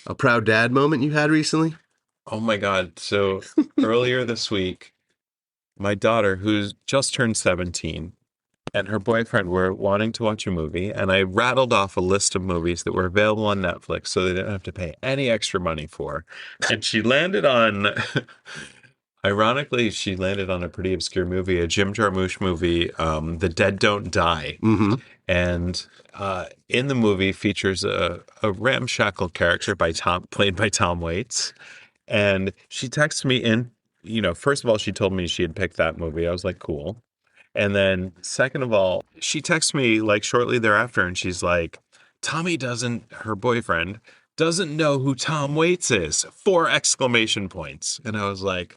A proud dad moment you had recently? Oh my God. So earlier this week, my daughter, who's just turned 17, and her boyfriend were wanting to watch a movie, and I rattled off a list of movies that were available on Netflix so they didn't have to pay any extra money for. And she landed on, ironically, she landed on a pretty obscure movie, a Jim Jarmusch movie, The Dead Don't Die. Mm-hmm. And in the movie features a ramshackle character played by Tom Waits. And she texted me first of all, she told me she had picked that movie. I was like, cool. And then second of all, she texted me like shortly thereafter and she's like, her boyfriend, doesn't know who Tom Waits is. 4 exclamation points. And I was like,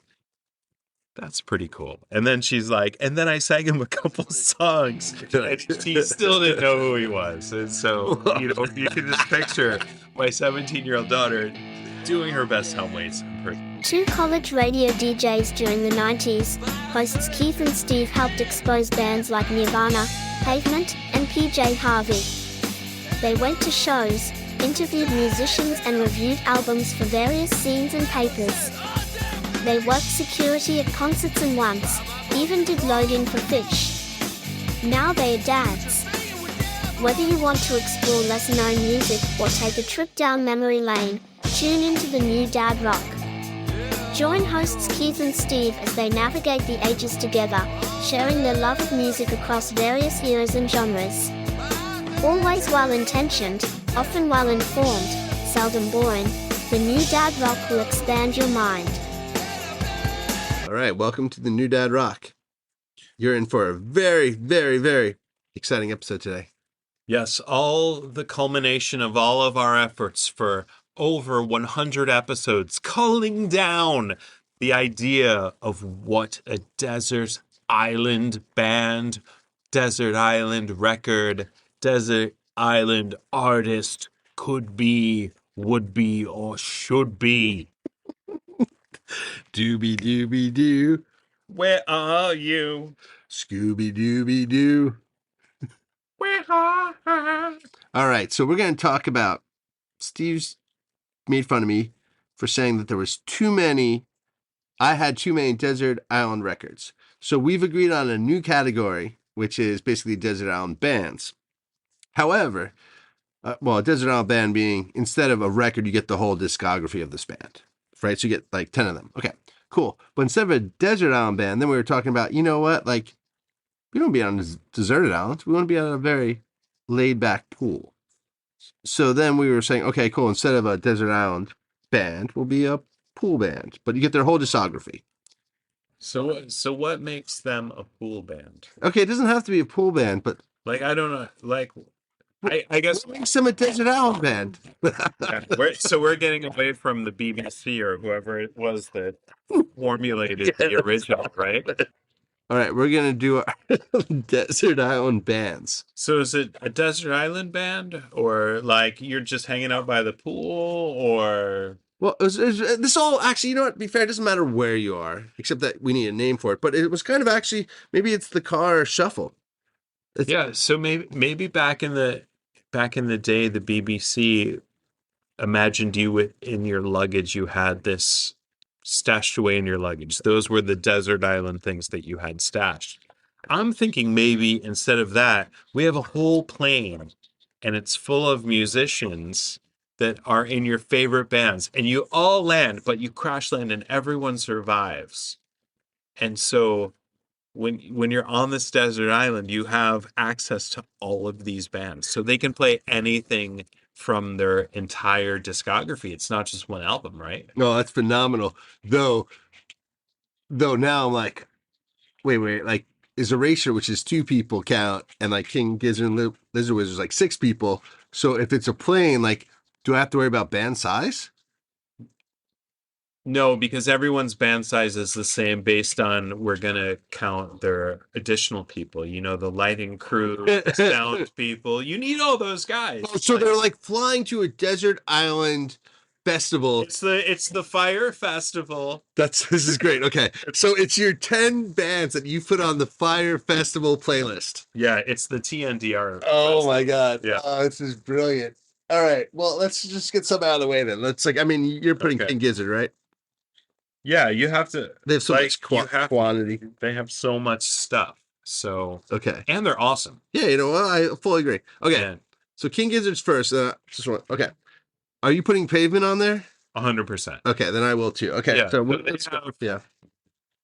that's pretty cool. And then she's like, and then I sang him a couple songs, and he still didn't know who he was. And so, you can just picture my 17-year-old daughter doing her best Tom Waits impression. Two college radio DJs during the 90s, hosts Keith and Steve helped expose bands like Nirvana, Pavement, and PJ Harvey. They went to shows, interviewed musicians and reviewed albums for various scenes and papers. They worked security at concerts and once even did loading for fish. Now they are dads. Whether you want to explore lesser-known music or take a trip down memory lane, tune into the new Dad Rock. Join hosts Keith and Steve as they navigate the ages together, sharing their love of music across various eras and genres. Always well-intentioned, often well-informed, seldom boring, the new Dad Rock will expand your mind. All right, welcome to the new Dad Rock. You're in for a very, very, very exciting episode today. Yes, all the culmination of all of our efforts for over 100 episodes, culling down the idea of what a desert island band, desert island record, desert island artist could be, would be, or should be. Dooby dooby doo. Where are you? Scooby dooby doo. Where are you? All right, so we're going to talk about Steve's made fun of me for saying that I had too many desert island records. So we've agreed on a new category, which is basically desert island bands. However, a desert island band being, instead of a record, you get the whole discography of this band, right? So you get like 10 of them. Okay, cool. But instead of a desert island band, then we were talking about, you know what? Like, we don't want to be on a deserted island. We want to be on a very laid back pool. So then we were saying, okay, cool. Instead of a desert island band, we'll be a pool band, but you get their whole discography. So what makes them a pool band? Okay, it doesn't have to be a pool band, but Like, I don't know. Like, I guess what makes them a desert island band? we're getting away from the BBC or whoever it was that formulated the original, right? All right, we're gonna do our desert island bands. So is it a desert island band, or like you're just hanging out by the pool, or Well, this all actually, you know what? To be fair, it doesn't matter where you are, except that we need a name for it. But it was kind of actually, maybe it's the car shuffle. yeah? So maybe back in the day, the BBC imagined in your luggage. You had this stashed away in your luggage. Those were the desert island things that you had stashed. I'm thinking maybe instead of that, we have a whole plane and it's full of musicians that are in your favorite bands and you all land, but you crash land and everyone survives. And so when you're on this desert island, you have access to all of these bands. So they can play anything from their entire discography. It's not just one album, right? No, that's phenomenal. Though now I'm like, wait, like is Erasure, which is 2 people count, and like King Gizzard and Lizard Wizard is like 6 people. So if it's a plane, like, do I have to worry about band size? No, because everyone's band size is the same based on we're going to count their additional people. You know, the lighting crew, the sound people. You need all those guys. Oh, so they're like flying to a desert island festival. It's the Fire Festival. This is great. Okay. So it's your 10 bands that you put on the Fire Festival playlist. Yeah, it's the TNDR Oh Festival. my God. Yeah. Oh, this is brilliant. All right. Well, let's just get some out of the way then. You're putting Okay. King Gizzard, right? Yeah, you have to. They have so much quantity. They have so much stuff. So Okay. and they're awesome. Yeah, you know what? I fully agree. Okay. And So King Gizzard's first. Okay. Are you putting Pavement on there? 100%. Okay, then I will too. Okay. Yeah, So but let's go. Yeah.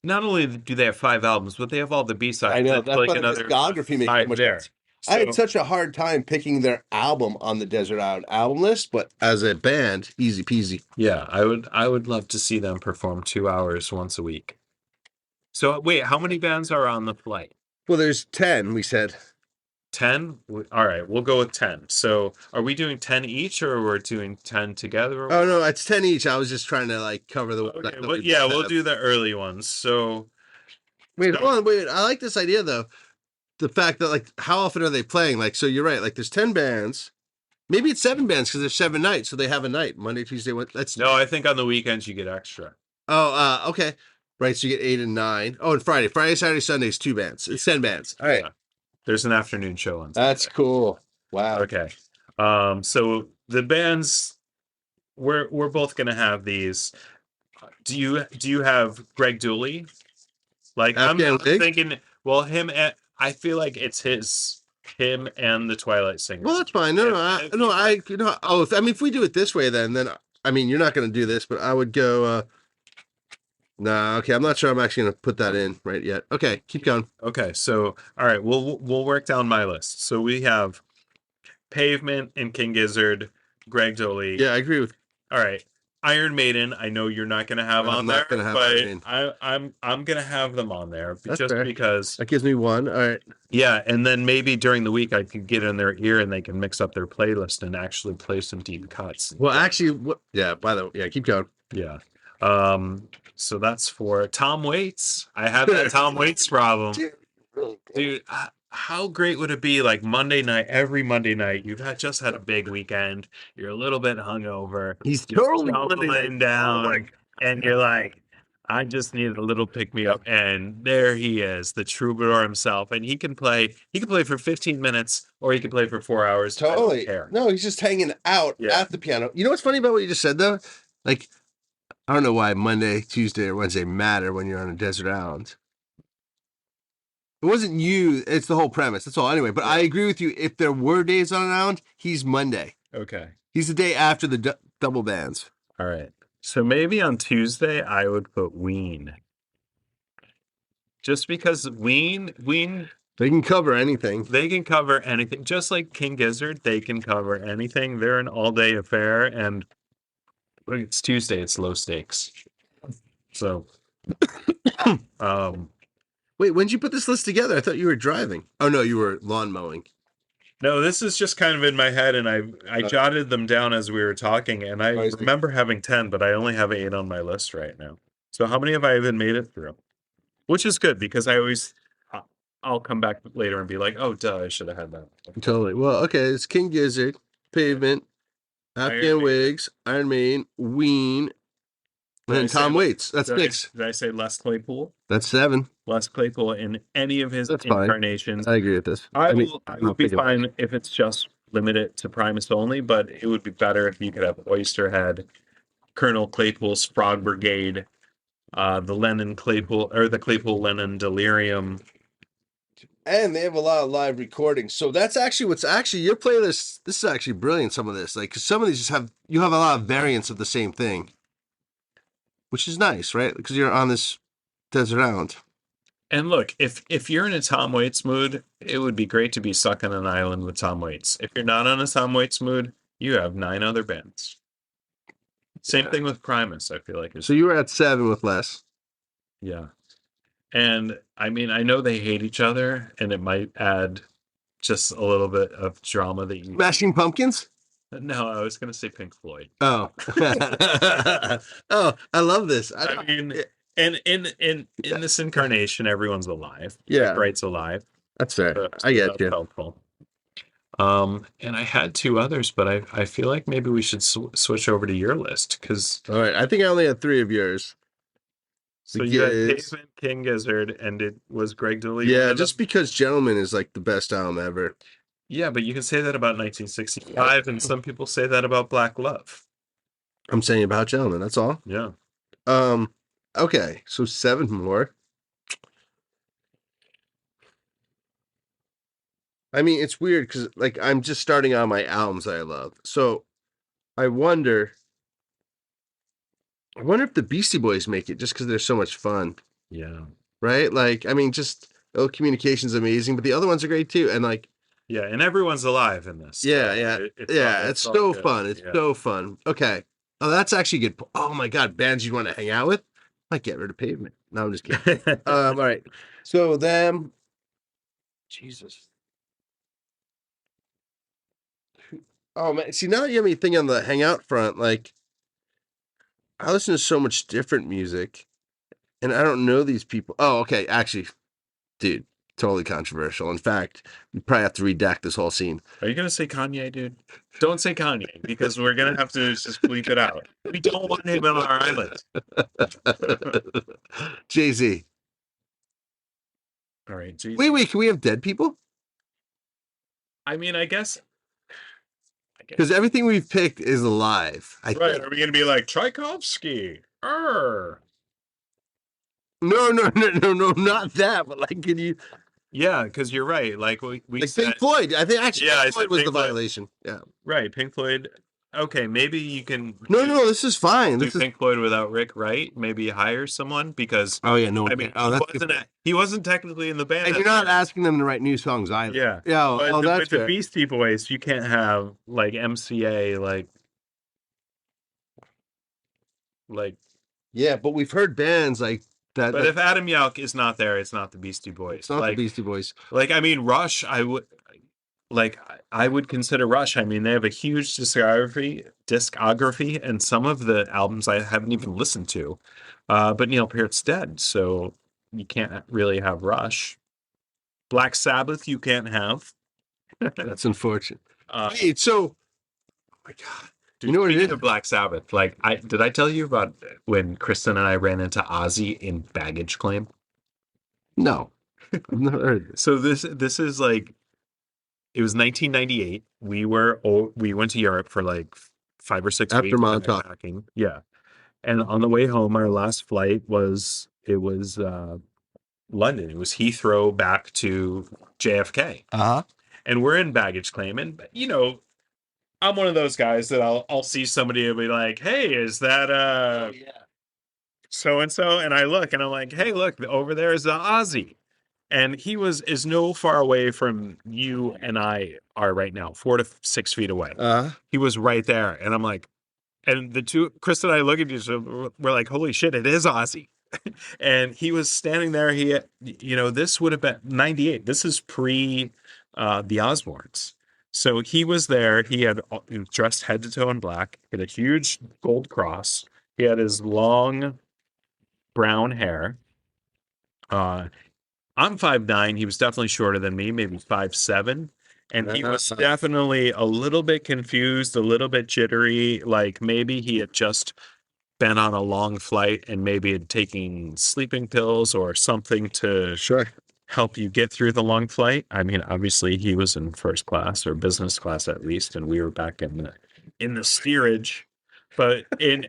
Not only do they have 5 albums, but they have all the B-sides. I know. That's That's like why the another discography makes so 5 much there. sense. I had such a hard time picking their album on the Desert Island album list, but as a band, easy peasy. Yeah, I would love to see them perform 2 hours once a week. So wait, how many bands are on the flight? Well, there's 10, we said. 10? All right, we'll go with 10. So are we doing 10 each or we're doing 10 together? Oh, no, it's 10 each. I was just trying to cover the. Okay, well, yeah, we'll do the early ones. So wait, hold on. Wait, I like this idea though. The fact that how often are they playing? So you're right. There's 10 bands. Maybe it's 7 bands because there's 7 nights, so they have a night Monday, Tuesday, Wednesday. No, I think on the weekends you get extra. Oh, okay. Right, so you get 8 and 9. Oh, and Friday, Saturday, Sunday is 2 bands. It's 10 bands. All right. Yeah. There's an afternoon show on Sunday. That's cool. Wow. Okay. So the bands we're both gonna have these. Do you have Greg Dooley? I'm thinking. Well, I feel like it's him and the Twilight Singers. Well, that's fine. If we do it this way, then you're not going to do this, but I would go. Nah, okay. I'm not sure I'm actually going to put that in right yet. Okay, keep going. Okay, so all right, we'll work down my list. So we have Pavement and King Gizzard, Greg Dooley. Yeah, I agree with. All right, Iron Maiden. I know you're not going to have on there, but I'm going to have them on there because that gives me 1. All right. Yeah, and then maybe during the week I could get in their ear and they can mix up their playlist and actually play some deep cuts. Well, actually, yeah. By the way, yeah, keep going. Yeah. So that's for Tom Waits. I have that Tom Waits problem. Dude, how great would it be Monday night, every Monday night, you've just had a big weekend, you're a little bit hungover, he's totally laying down, and you're like, I just need a little pick-me-up, and there he is, the troubadour himself, and he can play for 15 minutes, or he can play for 4 hours. Totally. I don't care. No, he's just hanging out at the piano. You know what's funny about what you just said, though? I don't know why Monday, Tuesday, or Wednesday matter when you're on a desert island. It wasn't you. It's the whole premise. That's all. Anyway, but I agree with you. If there were days on an island, he's Monday. Okay. He's the day after the double bands. All right. So maybe on Tuesday, I would put Ween. Just because Ween... They can cover anything. They can cover anything. Just like King Gizzard, they can cover anything. They're an all-day affair, and it's Tuesday, it's low stakes. So, wait, when did you put this list together? I thought you were driving. Oh no, you were lawn mowing. No, this is just kind of in my head, and I jotted them down as we were talking, and I remember having 10, but I only have 8 on my list right now. So how many have I even made it through? Which is good, because I'll come back later and be like, oh, duh, I should have had that. Totally. Well, okay, it's King Gizzard, Pavement, Afghan Wigs, Iron Maiden, Ween, and Tom Waits. That's 6. Did I say Les Claypool? That's 7. Les Claypool in any of his incarnations. I agree with this. I would be fine if it's just limited to Primus only, but it would be better if you could have Oysterhead, Colonel Claypool's Frog Brigade, the Lennon Claypool, or the Claypool Lennon Delirium. And they have a lot of live recordings. So that's actually your playlist. This is actually brilliant. Some of this, cause some of these you have a lot of variants of the same thing, which is nice, right? Because you're on this desert island. And look, if you're in a Tom Waits mood, it would be great to be stuck on an island with Tom Waits. If you're not on a Tom Waits mood, you have 9 other bands. Same thing with Primus, I feel like. So you were at 7 with Les. Yeah. And I know they hate each other, and it might add just a little bit of drama that you. Smashing Pumpkins? No, I was going to say Pink Floyd. Oh. Oh, I love this. And in this incarnation, everyone's alive. Yeah. Bright's alive. That's fair. So I get you. Helpful. And I had 2 others, but I feel like maybe we should switch over to your list, because. All right, I think I only had 3 of yours. So you had Pavement, King Gizzard, and it was Greg Dooley. Yeah, just because Gentleman is the best album ever. Yeah, but you can say that about 1965, and some people say that about Black Love. I'm saying about Gentlemen. That's all. Yeah. Okay, so 7 more. I mean, it's weird because like I'm just starting on my albums that I love. So I wonder if the Beastie Boys make it just because they're so much fun, Yeah. right? Like, I mean, just Ill Communication's amazing, but the other ones are great too. And like, Yeah, and everyone's alive in this. yeah, So yeah, it's all, yeah, it's all so good. fun. It's Yeah. so fun. Okay. Oh, that's actually good. Oh my God, bands you want to hang out with? Might get rid of Pavement. No, I'm just kidding. All right. So them, Jesus. Oh man, see now that you have me thinking on the hangout front, like I listen to so much different music, and I don't know these people. Oh, okay, actually, dude, totally controversial. In fact, we probably have to redact this whole scene. Are you gonna say Kanye, dude? Don't say Kanye because we're gonna have to just bleep it out. We don't want him on our island. Jay-Z. All right, geez. Wait, can we have dead people? I mean, I guess. Because everything we've picked is alive. I Right? think. Are we gonna be like Tchaikovsky? No, not that. But like, can you? Yeah, because you're right. Like we Like said, Pink Floyd. I think actually, Yeah, I Pink said Floyd was Pink the Floyd. violation. Yeah. right, Pink Floyd. Okay, maybe you can No, this is fine. do This is. Pink Floyd without Rick Wright. Maybe hire someone because Oh yeah, no. I mean Oh, that's good. he wasn't technically in the band. And you're not asking them to write new songs either. Yeah. Yeah. But Oh, that's with the fair. Beastie Boys, you can't have like MCA like. Yeah, but we've heard bands like that. But if Adam Yauch is not there, it's not the Beastie Boys. It's not the Beastie Boys. Like I mean, Rush. I would consider Rush. I mean, they have a huge discography, and some of the albums I haven't even listened to. But Neil Peart's dead, so you can't really have Rush. Black Sabbath, you can't have. That's unfortunate. Uh, Wait, so, oh my God. Dude, You know what it speaking is? of Black Sabbath, like did I tell you about when Kristen and I ran into Ozzy in baggage claim? No, I've never heard this. So this is like it was 1998. We went to Europe for like 5 or 6 After weeks Montauk. backpacking. Yeah. And on the way home, our last flight was London. It was Heathrow back to JFK. Uh-huh. And we're in baggage claim. And you know, I'm one of those guys that I'll see somebody and be like, "Hey, is that so and so?" And I look and I'm like, "Hey, look, over there is Ozzy." And he is no far away from you and I are right now, 4 to 6 feet away. He was right there. And I'm like, and the two, Chris and I look at each other, we're like, holy shit, it is Ozzy. And he was standing there. This would have been 98. This is pre the Osbournes. So he was there. He was dressed head to toe in black. He had a huge gold cross. He had his long brown hair. I'm 5'9". He was definitely shorter than me, maybe 5'7". And he was definitely a little bit confused, a little bit jittery. Like maybe he had just been on a long flight and maybe had taken sleeping pills or something to help you get through the long flight. I mean, obviously he was in first class or business class at least, and we were back in the steerage. But in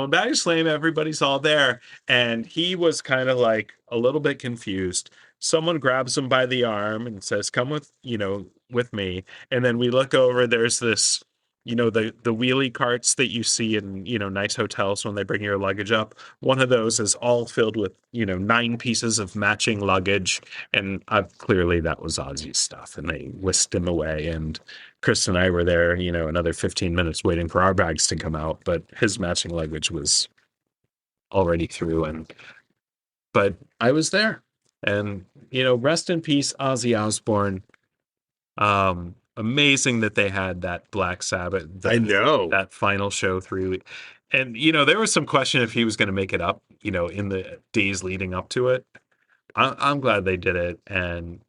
baggage claim, everybody's all there, and he was kind of like a little bit confused. Someone grabs him by the arm and says, "Come with me." And then we look over. There's this, the wheelie carts that you see in nice hotels when they bring your luggage up. One of those is all filled with 9 pieces of matching luggage, and clearly that was Ozzy's stuff. And they whisked him away, and Chris and I were there, another 15 minutes waiting for our bags to come out, but his matching luggage was already through. But I was there, and rest in peace, Ozzy Osbourne. Amazing that they had that Black Sabbath. I know that final show 3 weeks. And there was some question if he was going to make it up, in the days leading up to it. I'm glad they did it, and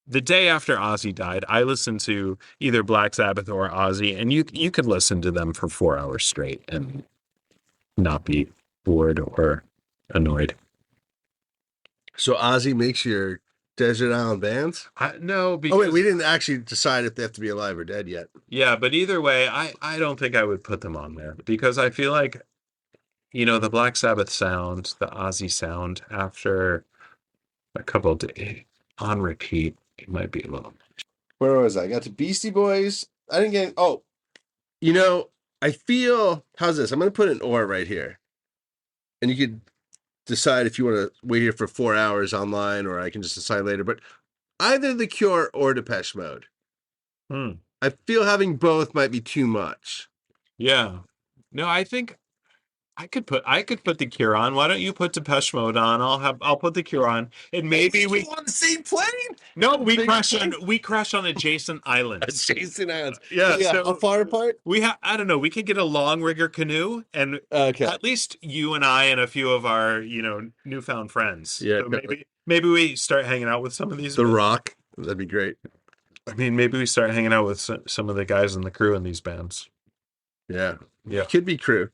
the day after Ozzy died, I listened to either Black Sabbath or Ozzy, and you could listen to them for 4 hours straight and not be bored or annoyed. So Ozzy makes your desert island bands? No, because Oh wait, we didn't actually decide if they have to be alive or dead yet. yeah, but either way, I don't think I would put them on there because I feel like the Black Sabbath sound, the Ozzy sound, after a couple of days on repeat, it might be a little. Where was I? I got to Beastie Boys. I didn't get. Oh, I feel. How's this? I'm gonna put an or right here, and you could decide if you want to wait here for 4 hours online, or I can just decide later. But either The Cure or Depeche Mode. I feel having both might be too much. Yeah. No, I think I could put the Cure on. Why don't you put Depeche Mode on? I'll put the Cure on, and maybe we on the same plane. no we crash on adjacent islands. Adjacent islands. Yeah. Yeah. So How far apart? I don't know. We could get a long rigger canoe, and Okay. at least you and I and a few of our newfound friends. Yeah. So maybe we start hanging out with some of these. The Rock. That'd be great. I mean, maybe we start hanging out with some of the guys in the crew in these bands. Yeah. Yeah. Could be crew.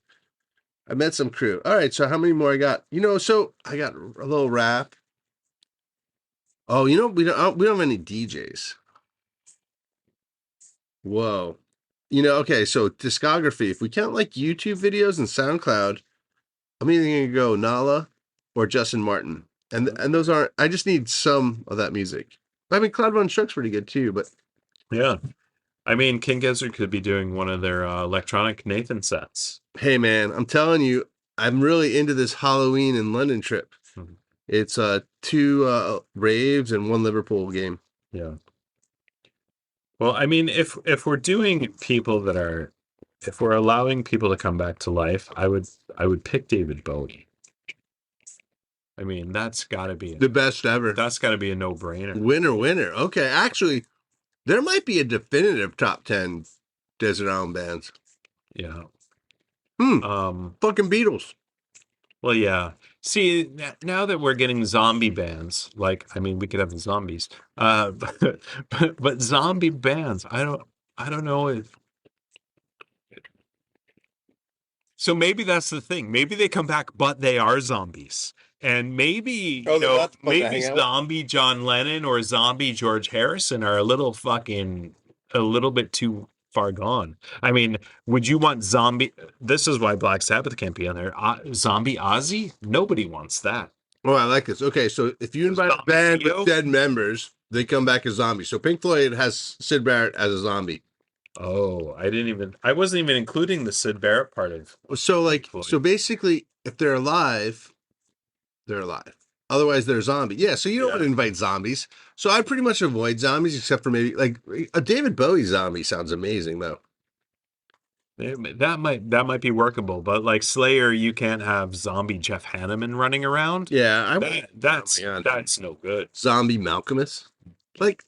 I met some crew. All right. So how many more I got? So I got a little rap. Oh, we don't have any DJs. Whoa. Okay. So discography. If we count like YouTube videos and SoundCloud, I'm either gonna go Nala or Justin Martin, and those aren't. I just need some of that music. I mean, Cloud Run Shook's pretty good too, but yeah. I mean, King Gizzard could be doing one of their electronic Nathan sets. Hey, man, I'm telling you, I'm really into this Halloween in London trip. Mhm. It's 2 raves and 1 Liverpool game. Yeah. Well, I mean, if we're doing if we're allowing people to come back to life, I would pick David Bowie. I mean, that's got to be The best ever. That's got to be a no-brainer. Winner. Okay, actually, there might be a definitive top 10 desert island bands. Yeah. Fucking Beatles. Well, yeah. See, now that we're getting zombie bands, we could have the zombies. But zombie bands, I don't know if. So maybe that's the thing. Maybe they come back, but they are zombies. And maybe maybe zombie John Lennon or zombie George Harrison are a little bit too far gone. I mean, would you want zombie? This is why Black Sabbath can't be on there. Zombie Ozzy? Nobody wants that. Oh, I like this. Okay, so if you invite a band with dead members, they come back as zombies. So Pink Floyd has Sid Barrett as a zombie. Oh, I wasn't even including the Sid Barrett part of. So basically, if they're alive, they're alive. Otherwise, they're zombie. Yeah, so you don't want to invite zombies. So I pretty much avoid zombies, except for maybe like a David Bowie zombie sounds amazing though. That might be workable, but like Slayer, you can't have zombie Jeff Hanneman running around. Yeah, that's no good. Zombie Malcolmus, like,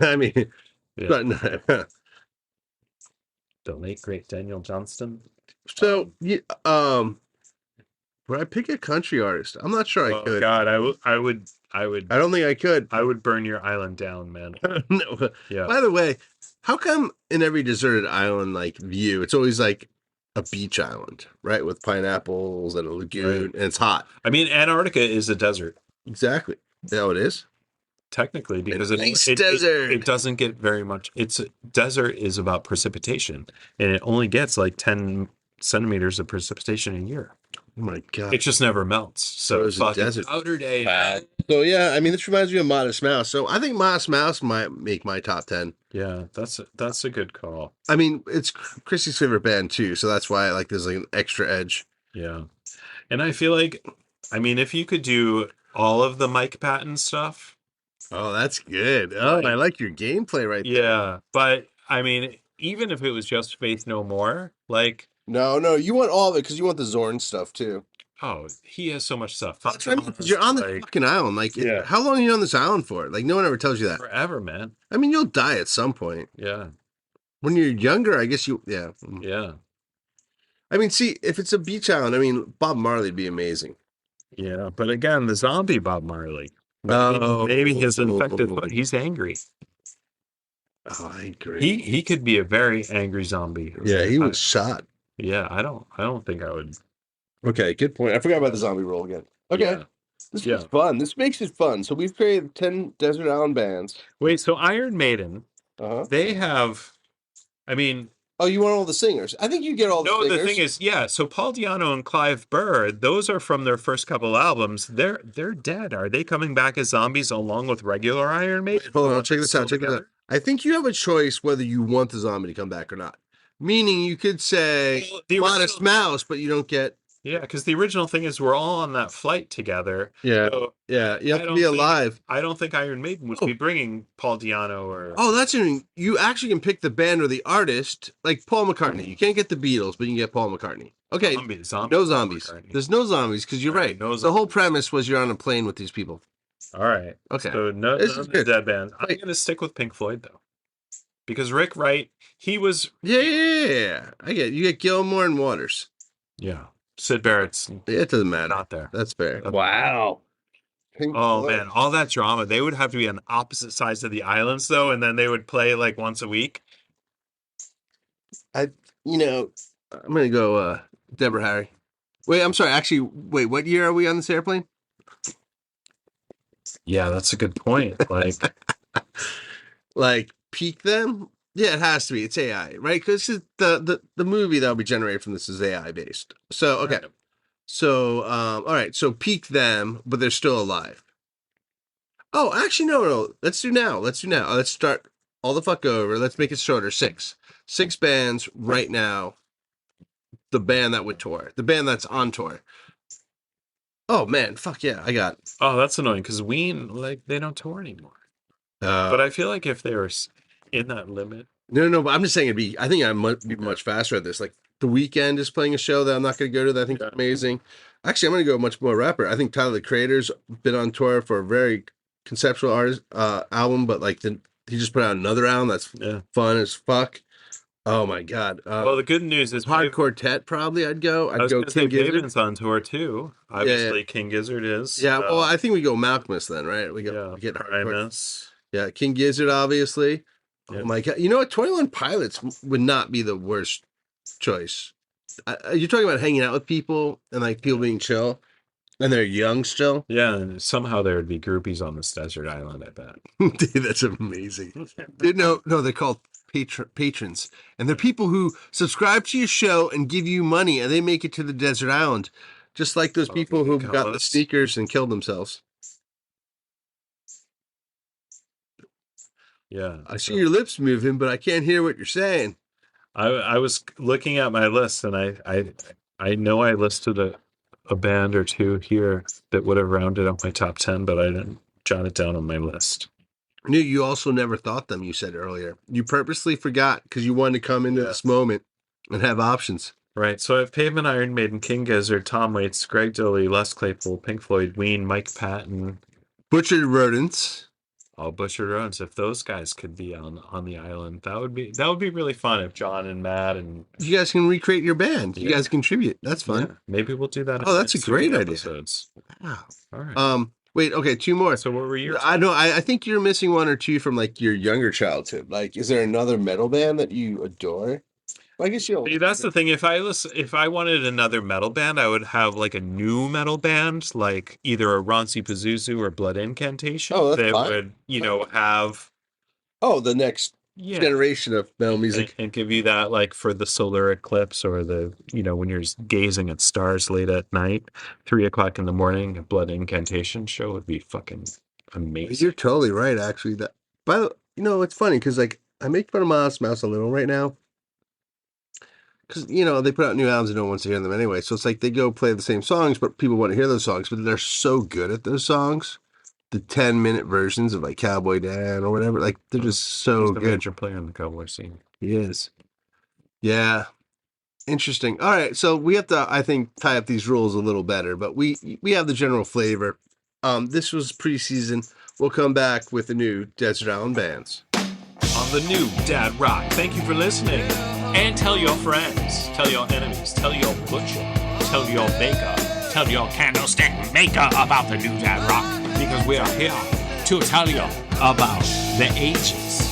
I mean, but the late great Daniel Johnston. So would I pick a country artist? I'm not sure I could. God, I would. I don't think I could. I would burn your island down, man. No. Yeah. By the way, how come in every deserted island view, it's always like a beach island, right? With pineapples and a lagoon, and it's hot. I mean, Antarctica is a desert. Exactly. Yeah, it is. Technically, because it doesn't get very much. Desert is about precipitation, and it only gets like 10 centimeters of precipitation a year. Oh my God. It just never melts. So it's a desert. Outer day. So yeah, I mean, this reminds me of Modest Mouse. So I think Modest Mouse might make my top 10. Yeah, that's a good call. I mean, it's Chrissy's favorite band too, so that's why there's like an extra edge. Yeah. And I feel like, I mean, if you could do all of the Mike Patton stuff. Oh, that's good. Oh, I like your gameplay right there. Yeah, but I mean, even if it was just Faith No More, No, you want all of it because you want the Zorn stuff too. Oh, he has so much stuff. That's what I mean, because you're on the fucking island. How long are you on this island for? No one ever tells you that. Forever, man. I mean, you'll die at some point. Yeah. When you're younger, I guess Yeah. I mean, see, if it's a beach island, I mean, Bob Marley'd be amazing. Yeah, but again, the zombie Bob Marley. Maybe his infected foot. He's angry. Oh, I agree. He could be a very angry zombie. Yeah, he was shot. Yeah, I don't think I would. Okay, good point. I forgot about the zombie roll again. Okay. This Yeah. is fun. This makes it fun. So we've created 10 Desert Island bands. Wait, so Iron Maiden, Uh-huh. they have, I mean, Oh, you want all the singers? I think you get all the no, singers. the thing is, yeah, so Paul Di'Anno and Clive Burr, those are from their first couple albums. They're dead. Are they coming back as zombies along with regular Iron Maiden? Hold on, The ones check this out. still Check this out. together? I think you have a choice whether you want the zombie to come back or not. Meaning you could say Well, the Modest original- Mouse, but you don't get. Yeah, because the original thing is we're all on that flight together. Yeah. So Yeah, you have I to be don't think- alive. I don't think Iron Maiden would Oh. be bringing Paul Di'Anno or... Oh, that's interesting. You actually can pick the band or the artist, like Paul McCartney. You can't get the Beatles, but you can get Paul McCartney. Okay, Zombies, no zombies. McCartney. There's no zombies because you're right. no The whole zombies. premise was you're on a plane with these people. All right. Okay. So no, This none is of the good. dead bands. I'm Wait. going to stick with Pink Floyd, though. Because Rick Wright, he was... Yeah. I get it. You get Gilmore and Waters. Yeah. Sid Barrett's It doesn't matter. not there. That's fair. That's- Wow. Pink Oh, Floyd. man. All that drama. They would have to be on opposite sides of the islands, though, and then they would play, like, once a week. You know, I'm gonna go Deborah Harry. Wait, I'm sorry. Actually, wait. What year are we on this airplane? Yeah, that's a good point. Like, Like peak them? Yeah, it has to be. It's AI, right? Because the movie that'll be generated from this is AI based. So okay. So all right. So peak them, but they're still alive. Oh, actually, no. Let's do now. Let's start all the fuck over. Let's make it shorter. Six bands right now. The band that would tour. The band that's on tour. Oh man, fuck yeah, I got. oh, that's annoying, because Ween, like, they don't tour anymore. But I feel like if they were in that limit... No, but I'm just saying it'd be. I think I might be much faster at this. Like The Weeknd is playing a show that I'm not going to go to. That I think is amazing. Actually, I'm going to go much more rapper. I think Tyler the Creator's been on tour for a very conceptual artist album, but like he just put out another album that's fun as fuck. Oh my god. well, the good news is... Hard Quartet probably. I'd go. I I'd was go going to say King Gizzard. Paven's on tour, too. Obviously, King Gizzard is. Yeah. Well, I think we go Malcolmus then, right? We get Hardcore. Primus. Yeah, King Gizzard, obviously. Yeah. Oh my god! You know what? 21 Pilots would not be the worst choice. You're talking about hanging out with people and like people being chill, and they're young still. Yeah, and somehow there would be groupies on this desert island, I bet. Dude, that's amazing. Dude, no, they're called patrons, and they're people who subscribe to your show and give you money, and they make it to the desert island, just like those people who got the sneakers and killed themselves. Yeah. I see your lips moving, but I can't hear what you're saying. I was looking at my list, and I know I listed a band or two here that would have rounded up my top 10, but I didn't jot it down on my list. You also never thought them, you said earlier. You purposely forgot because you wanted to come into this moment and have options. Right. So I have Pavement, Iron Maiden, King Gizzard, Tom Waits, Greg Dully, Les Claypool, Pink Floyd, Ween, Mike Patton. Butchered Rodents. Oh, Butchered Rodents. If those guys could be on the island, that would be really fun. If John and Matt and You guys can recreate your band. You guys contribute. That's fun. yeah, maybe we'll do that. Oh, that's a great idea. episodes. Wow. All right. Wait, okay, two more. So what were yours? I know. I think you're missing one or two from like your younger childhood. Like, is there another metal band that you adore? Well, I guess you don't. See, that's the thing. If I wanted another metal band, I would have like a new metal band, like either a Ronci Pazuzu or Blood Incantation. Oh, that's that fine. would, have the next generation of metal music. and give you that, like, for the solar eclipse or the, when you're gazing at stars late at night, 3:00 in the morning, a Blood Incantation show would be fucking amazing. You're totally right, actually. It's funny because like I make fun of Modest Mouse a little right now. Because, they put out new albums and no one wants to hear them anyway. So it's like they go play the same songs, but people want to hear those songs. But they're so good at those songs. The 10-minute versions of like Cowboy Dan or whatever. Like, they're just so He's the good. major player in the cowboy scene. He is. Yeah. Interesting. All right. So we have to, I think, tie up these rules a little better. But we have the general flavor. This was preseason. We'll come back with the new Desert Island Bands. On the new Dad Rock. Thank you for listening. And tell your friends, tell your enemies, tell your butcher, tell your baker, tell your candlestick maker about the new Dad Rock, because we are here to tell you about the ages.